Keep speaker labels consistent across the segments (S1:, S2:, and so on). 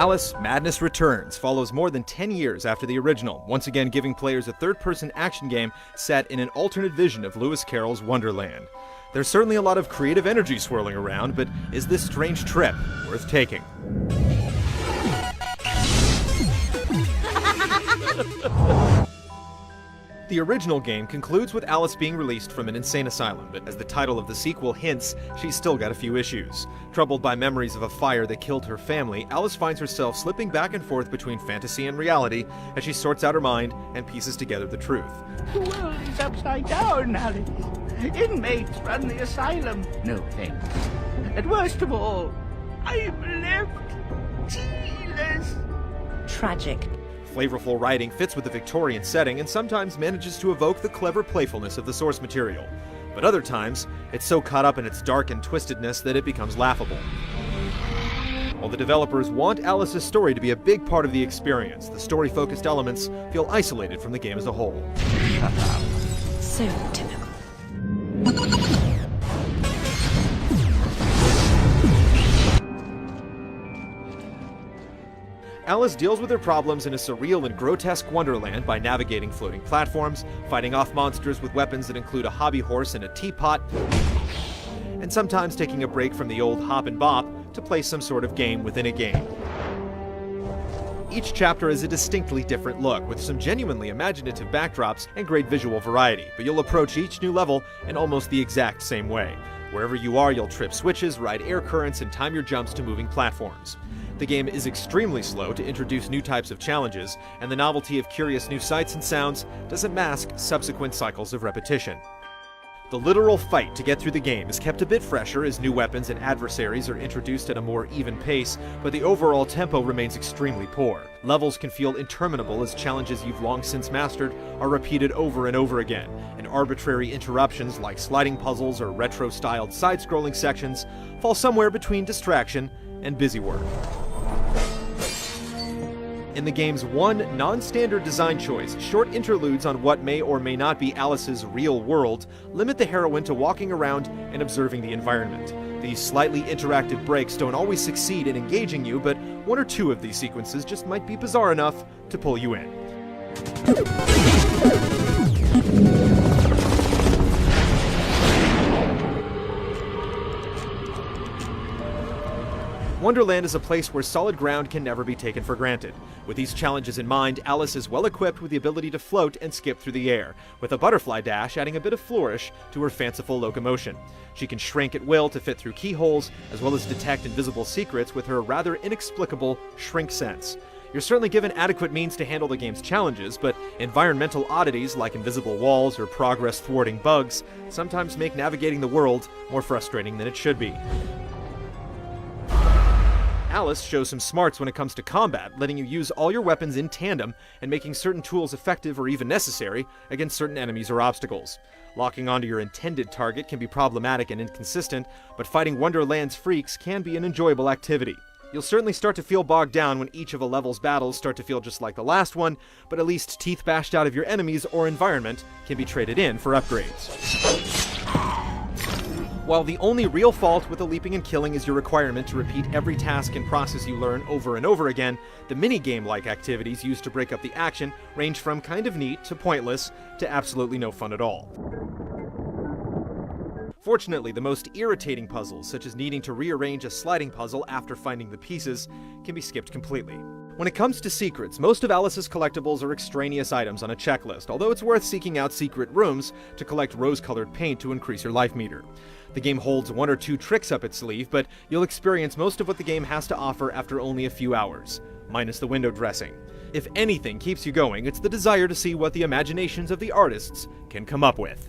S1: Alice: Madness Returns follows more than 10 years after the original, once again giving players a third-person action game set in an alternate vision of Lewis Carroll's Wonderland. There's certainly a lot of creative energy swirling around, but is this strange trip worth taking? The original game concludes with Alice being released from an insane asylum, but as the title of the sequel hints, she's still got a few issues. Troubled by memories of a fire that killed her family, Alice finds herself slipping back and forth between fantasy and reality as she sorts out her mind and pieces together the truth.
S2: The world is upside down, Alice. Inmates run the asylum. No thanks. And worst of all, I'm left tealess.
S3: Tragic.
S1: Flavorful writing fits with the Victorian setting and sometimes manages to evoke the clever playfulness of the source material. But other times, it's so caught up in its dark and twistedness that it becomes laughable. While the developers want Alice's story to be a big part of the experience, the story-focused elements feel isolated from the game as a whole.
S3: So typical.
S1: Alice deals with her problems in a surreal and grotesque wonderland by navigating floating platforms, fighting off monsters with weapons that include a hobby horse and a teapot, and sometimes taking a break from the old hop and bop to play some sort of game within a game. Each chapter is a distinctly different look, with some genuinely imaginative backdrops and great visual variety, but you'll approach each new level in almost the exact same way. Wherever you are, you'll trip switches, ride air currents, and time your jumps to moving platforms. The game is extremely slow to introduce new types of challenges, and the novelty of curious new sights and sounds doesn't mask subsequent cycles of repetition. The literal fight to get through the game is kept a bit fresher as new weapons and adversaries are introduced at a more even pace, but the overall tempo remains extremely poor. Levels can feel interminable as challenges you've long since mastered are repeated over and over again, and arbitrary interruptions like sliding puzzles or retro-styled side-scrolling sections fall somewhere between distraction and busy work. In the game's one non-standard design choice, short interludes on what may or may not be Alice's real world limit the heroine to walking around and observing the environment. These slightly interactive breaks don't always succeed in engaging you, but one or two of these sequences just might be bizarre enough to pull you in. Wonderland is a place where solid ground can never be taken for granted. With these challenges in mind, Alice is well equipped with the ability to float and skip through the air, with a butterfly dash adding a bit of flourish to her fanciful locomotion. She can shrink at will to fit through keyholes, as well as detect invisible secrets with her rather inexplicable shrink sense. You're certainly given adequate means to handle the game's challenges, but environmental oddities like invisible walls or progress-thwarting bugs sometimes make navigating the world more frustrating than it should be. Alice shows some smarts when it comes to combat, letting you use all your weapons in tandem and making certain tools effective or even necessary against certain enemies or obstacles. Locking onto your intended target can be problematic and inconsistent, but fighting Wonderland's freaks can be an enjoyable activity. You'll certainly start to feel bogged down when each of a level's battles start to feel just like the last one, but at least teeth bashed out of your enemies or environment can be traded in for upgrades. While the only real fault with the leaping and killing is your requirement to repeat every task and process you learn over and over again, the minigame-like activities used to break up the action range from kind of neat to pointless to absolutely no fun at all. Fortunately, the most irritating puzzles, such as needing to rearrange a sliding puzzle after finding the pieces, can be skipped completely. When it comes to secrets, most of Alice's collectibles are extraneous items on a checklist, although it's worth seeking out secret rooms to collect rose-colored paint to increase your life meter. The game holds one or two tricks up its sleeve, but you'll experience most of what the game has to offer after only a few hours, minus the window dressing. If anything keeps you going, it's the desire to see what the imaginations of the artists can come up with.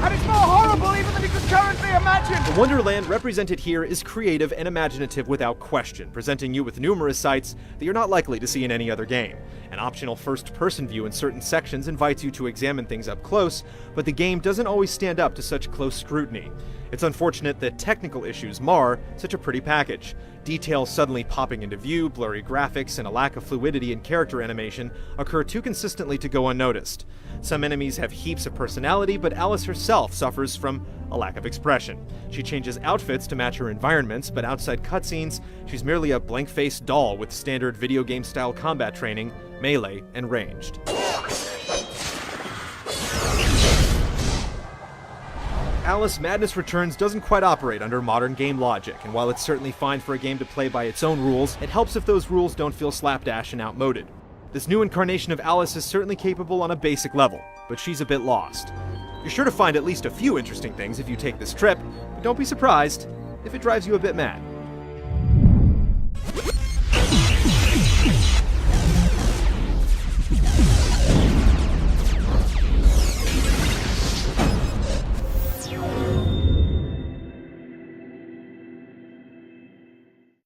S2: And it's more horrible even than you could currently imagine!
S1: The Wonderland represented here is creative and imaginative without question, presenting you with numerous sights that you're not likely to see in any other game. An optional first-person view in certain sections invites you to examine things up close, but the game doesn't always stand up to such close scrutiny. It's unfortunate that technical issues mar such a pretty package. Details suddenly popping into view, blurry graphics, and a lack of fluidity in character animation occur too consistently to go unnoticed. Some enemies have heaps of personality, but Alice herself suffers from a lack of expression. She changes outfits to match her environments, but outside cutscenes, she's merely a blank-faced doll with standard video game-style combat training, melee, and ranged. Alice Madness Returns doesn't quite operate under modern game logic, and while it's certainly fine for a game to play by its own rules, it helps if those rules don't feel slapdash and outmoded. This new incarnation of Alice is certainly capable on a basic level, but she's a bit lost. You're sure to find at least a few interesting things if you take this trip, but don't be surprised if it drives you a bit mad.